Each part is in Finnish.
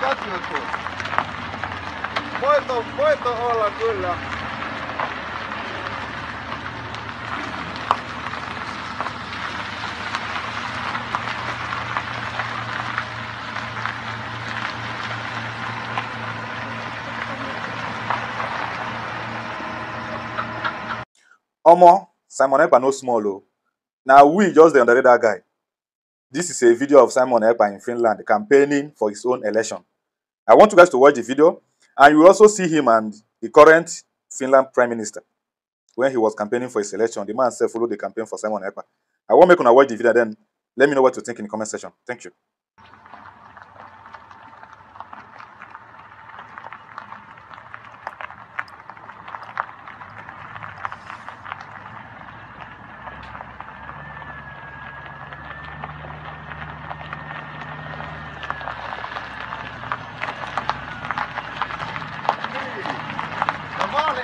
katsotus. Voitto olla kyllä. Omo, Simon Ekpa no small o. Now we just dey underrate that guy. This is a video of Simon Ekpa in Finland campaigning for his own election. I want you guys to watch the video, and you will also see him and the current Finland Prime Minister when he was campaigning for his election. The man said follow the campaign for Simon Ekpa. I want make una watch the video, then let me know what you think in the comment section. Thank you.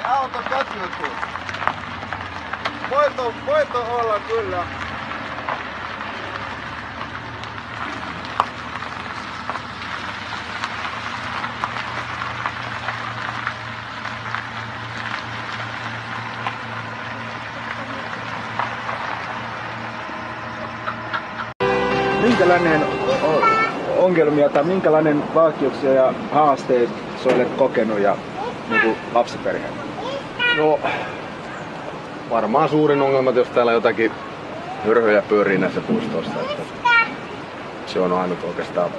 Auto katsotus. Voitto olla kyllä. Minkälainen ongelmia tai minkälainen vaikeuksia ja haasteita sä olet kokenut ja niin lapsiperheen? No, varmaan suurin ongelma, jos täällä jotakin hörhöjä pyörii näissä puistoissa. Että se on ainut oikeastaan,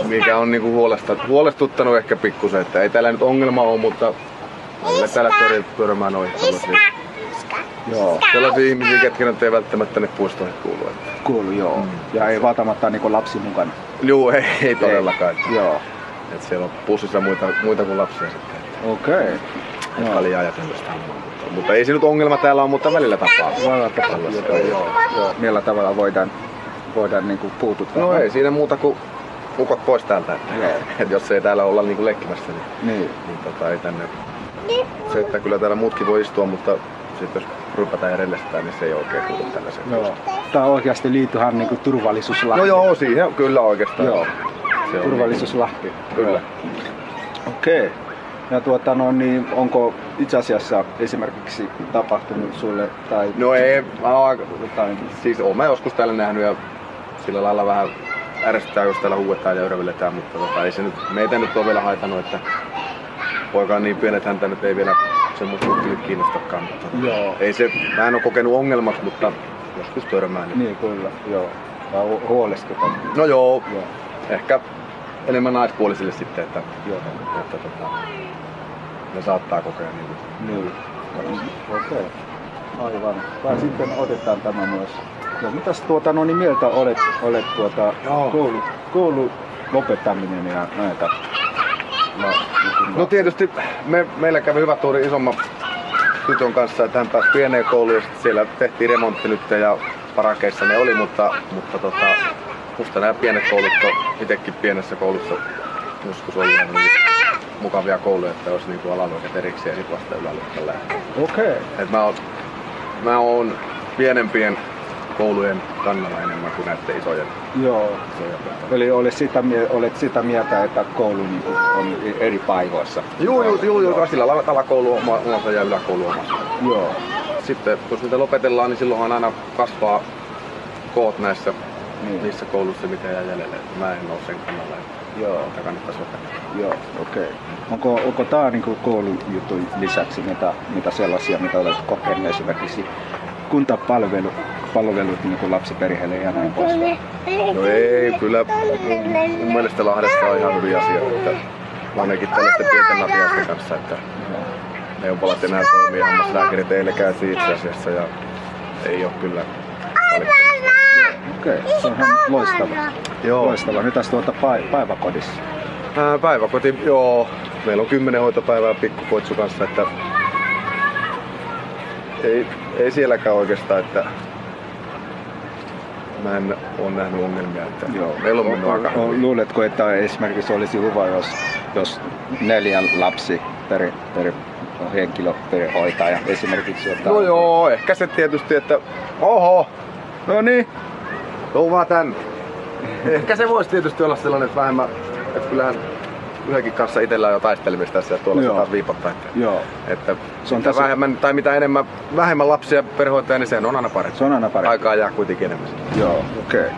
mikä on niinku huolestuttanut ehkä pikkusen. Että ei täällä nyt ongelma ole, mutta meillä täällä törmää noihin tällaisia. Joo. Sellaisia ihmisiä, ketkä nyt ei välttämättä ne puistoihin kuulu. Kuulu, joo. Ja ei välttämättä niinku lapsi mukana. Joo, ei todellakaan. Joo. Että siellä on pussissa muita kuin lapsia sitten. Okei. No. Välillä ajatellut sitä. Mutta ei se nyt ongelma täällä on, mutta välillä tapaa. Joo. Millä tavalla voidaan niinku puututtaa? No ei siinä muuta kuin ukot pois täältä. Et jos ei täällä olla niinku leikkimässä, niin ei tänne. Se, että kyllä täällä muutkin voi istua, mutta sit jos rypätään ja relestään, niin se ei oikein kuulu tällaiseen. Joo. Tää oikeasti liittyhän niinku turvallisuuslahti. No joo, siihen kyllä oikeastaan. Joo. Turvallisuuslahti. Kyllä. Okei. Ja niin onko itse asiassa esimerkiksi tapahtunut sulle tai... No ei, siis oon mä joskus täällä nähnyt ja sillä lailla vähän ärsyttää, jos täällä huuetaan ja örvelletään, mutta ei se nyt, meitä nyt ole vielä haitannut, että poika on niin pieni, että häntä nyt ei vielä semmoista kyllä kiinnostakaan. Joo. Ei se, mä en oo kokenut ongelmat, mutta joskus törmää. Niin kyllä, joo. Huolestuttaa. No joo. Ehkä enemmän naispuolisille sitten, että ne saattaa kokea niin. Okei. Aivan. Ja sitten otetaan tämä myös. Ja mitäs niin mieltä olet koulun lopettaminen ja näitä? No tietysti meillä kävi hyvä tuuri isomman tytön kanssa, että hän pääsi pieneen kouluun ja siellä tehtiin remontti nyt ja parakeissa ne oli, mutta musta nämä pienet koulut on itsekin pienessä koulussa joskus ollut niin mukavia kouluja, että olisi niinku alaluokat erikseen ja sit vasta yläluokalla. Okei. Et mä oon pienempien koulujen kannalla enemmän kuin näiden isojen. Joo. Eli olet sitä mieltä, että koulu niinku on eri paikoissa? Joo. Sillä lailla alakoulu omassa ja yläkoulu omassa. Joo. Sitten kun niitä lopetellaan, niin silloinhan aina kasvaa koot niissä kouluissa, mitä jää jäljelle. Mä en oo sen kannalla. Joo. Että kannattaisi lopettaa. Joo, okei. Onko tää niinku koulujutun lisäksi mitä sellaisia, mitä olet kokenut esimerkiksi kuntapalvelut niinku lapsiperheille ja näin poispäin? No ei, kyllä mun mielestä Lahdessa on ihan hyviä asioita. Ainakin tällaisten pienten napiaisten kanssa, että neuvolat enää toimii, hammaslääkärit eilen käytiin itse asiassa ja ei oo kyllä Okei, se on ihan loistavaa. Joo. Loistavaa. Mitäs päiväkodissa? Päiväkoti, joo. Meillä on 10 hoitopäivää pikkupoitsu kanssa, että ei sielläkään oikeastaan, että mä en ole nähnyt ongelmia, että meillä on mennyt aika hyvin. Luuletko, että esimerkiksi olisi hyvä, jos 4 lapsi per henkilö per hoitaja esimerkiksi jotain? No joo, ehkä se tietysti, että oho, no niin, tuu vaan tän. Ehkä se voisi tietysti olla sellainen, että Et kyllähän yhdenkin kanssa itsellä on jo taistelemista tässä ja tuolla sataan viipottaa. Joo. Että se on mitä vähemmän tai mitä enemmän vähemmän lapsia perhehoitaja, niin se on aina parempi. Se on aina parempi. Aikaa jää kuitenkin enemmän. Joo, okei. Okay.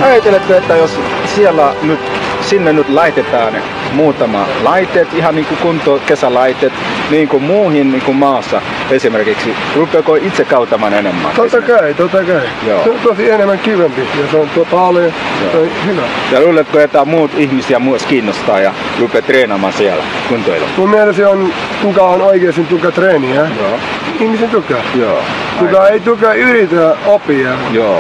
Ajattelette, että jos siellä nyt, sinne nyt laitetaan muutama laitteet, ihan niin kuin kuntokesälaitteet, niin kuin muuhin niin kuin maassa esimerkiksi, rupeako itse kautamaan enemmän? Totta kai. Joo. Se on tosi enemmän kivempi ja se on paljon, se on hyvä. Ja luuletko, että muut ihmisiä myös kiinnostaa ja rupeaa treenaamaan siellä kuntoilla? Mun mielestä kuka on oikeasti tuka treeniä. Joo. Ihmisen tuka. Joo. Kuka ei tuka yritä oppia. Joo.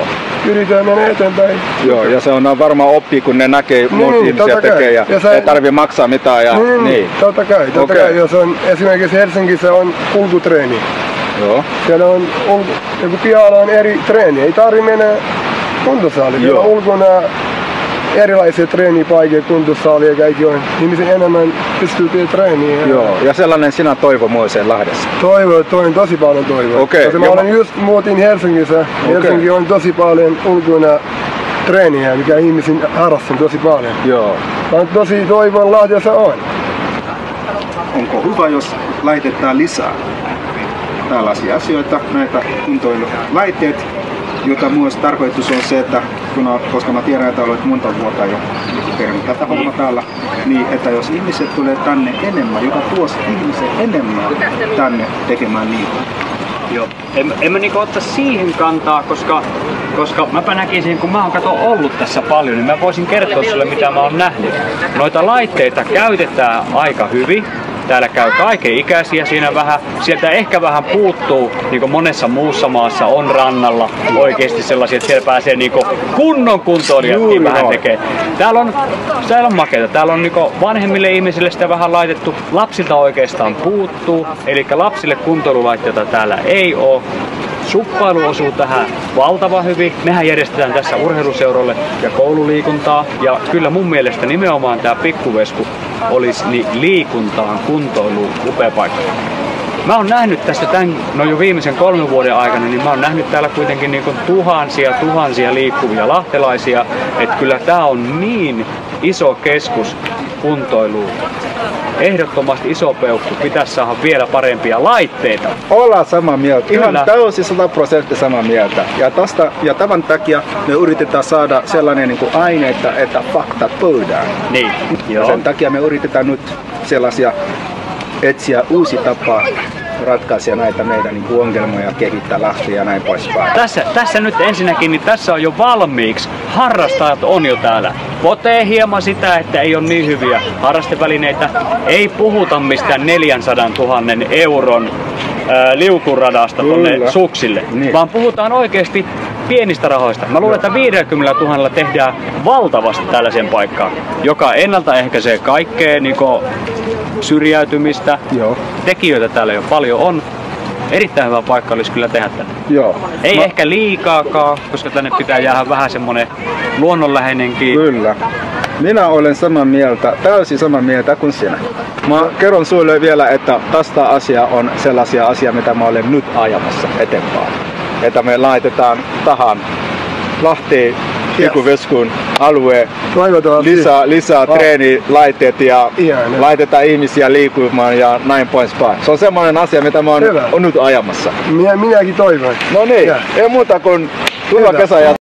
Yritetään mennä eteenpäin. Joo, ja se on varmaan oppi, kun ne näkee muut ihmisiä tekee ja ei tarvitse maksaa mitään. Ja, niin. Totta kai. Jos on esimerkiksi Helsingissä on ulkotreeni. Joo. Siellä on joku pihalla on eri treeni. Ei tarvitse mennä kuntosaliin. Siellä on ulkona erilaisia treenipaikkoja, kuntosalia ja kaikki on. Ihmisen enemmän pystyy tekemään treeniä. Joo, ja sellainen sinä toivo Moiseen Lahdessa? Toivon tosi paljon toivoa. Okei. Mä olen just muutin Helsingissä. Helsinki on tosi paljon ulkona treeniä, mikä ihmisen harrastaa tosi paljon. Joo. Mä tosi toivon Lahdessa on. Onko hyvä, jos laitetaan lisää tällaisia asioita, näitä kuntoilulaitteet, jota myös tarkoitus on se, että koska mä tiedän, että olet monta vuotta jo tehnyt tätä hommaa täällä, niin että jos ihmiset tulee tänne enemmän, joka tuosi ihmiset enemmän tänne tekemään liikuntaa. Joo. En mä niinku ottaa siihen kantaa, koska mäpä näkisin, kun mä oon ollut tässä paljon, niin mä voisin kertoa sulle, mitä mä oon nähnyt. Noita laitteita käytetään aika hyvin. Täällä käy kaiken ikäisiä siinä vähän. Sieltä ehkä vähän puuttuu, niin kuin monessa muussa maassa on rannalla oikeasti sellaisia, että siellä pääsee niin kunnon kuntoilijatkin vähän tekee. Täällä on makeita. Täällä on niin vanhemmille ihmisille sitä vähän laitettu. Lapsilta oikeastaan puuttuu. Eli lapsille kuntoilulaitteita täällä ei ole. Suppailu osuu tähän valtavan hyvin. Mehän järjestetään tässä urheiluseuroille ja koululiikuntaa. Ja kyllä mun mielestä nimenomaan tää Pikkuvesku olisi liikuntaan, kuntoiluun upea paikka. Mä oon nähnyt tässä jo viimeisen 3 vuoden aikana, niin mä oon nähnyt täällä kuitenkin niin kuin tuhansia liikkuvia lahtelaisia. Että kyllä tää on niin iso keskus kuntoiluun. Ehdottomasti iso peukku, pitäisi saada vielä parempia laitteita. Ollaan samaa mieltä, Kyllä. ihan täysin 100% samaa mieltä. Ja tämän takia me yritetään saada sellainen niin kuin aineita, että faktat pöydään. Niin, Ja sen takia me yritetään nyt sellaisia etsiä uusi tapa ratkaisia näitä meidän niin ongelmia, kehittää lahtia ja näin poispäin. Tässä nyt ensinnäkin, niin tässä on jo valmiiksi. Harrastajat on jo täällä. Potee hieman sitä, että ei ole niin hyviä harrastevälineitä. Ei puhuta mistään 400 000 euron liukuradasta tonne suksille, vaan puhutaan oikeasti pienistä rahoista. Mä luulen, että 50 000 tehdään valtavasti tällaisen paikkaan, joka ennaltaehkäisee kaikkea niin syrjäytymistä. Joo. Tekijöitä täällä jo paljon on. Erittäin hyvä paikka olisi kyllä tehdä tänne. Joo. Ei ehkä liikaakaan, koska tänne pitää jäädä vähän semmonen luonnonläheinenkin. Kyllä. Minä olen samaa mieltä, täysin samaa mieltä kuin sinä. Mä kerron sulle vielä, että tästä asia on sellaisia asioita, mitä mä olen nyt ajamassa eteenpäin. Että me laitetaan tähän Lahteen Pikkuveskun alue lisää treenilaitteet ja laitetaan ihmisiä liikumaan ja näin poispäin. Se on semmoinen asia, mitä mä oon nyt ajamassa. Minäkin toivon. No niin, ei muuta kuin hyvä kesä.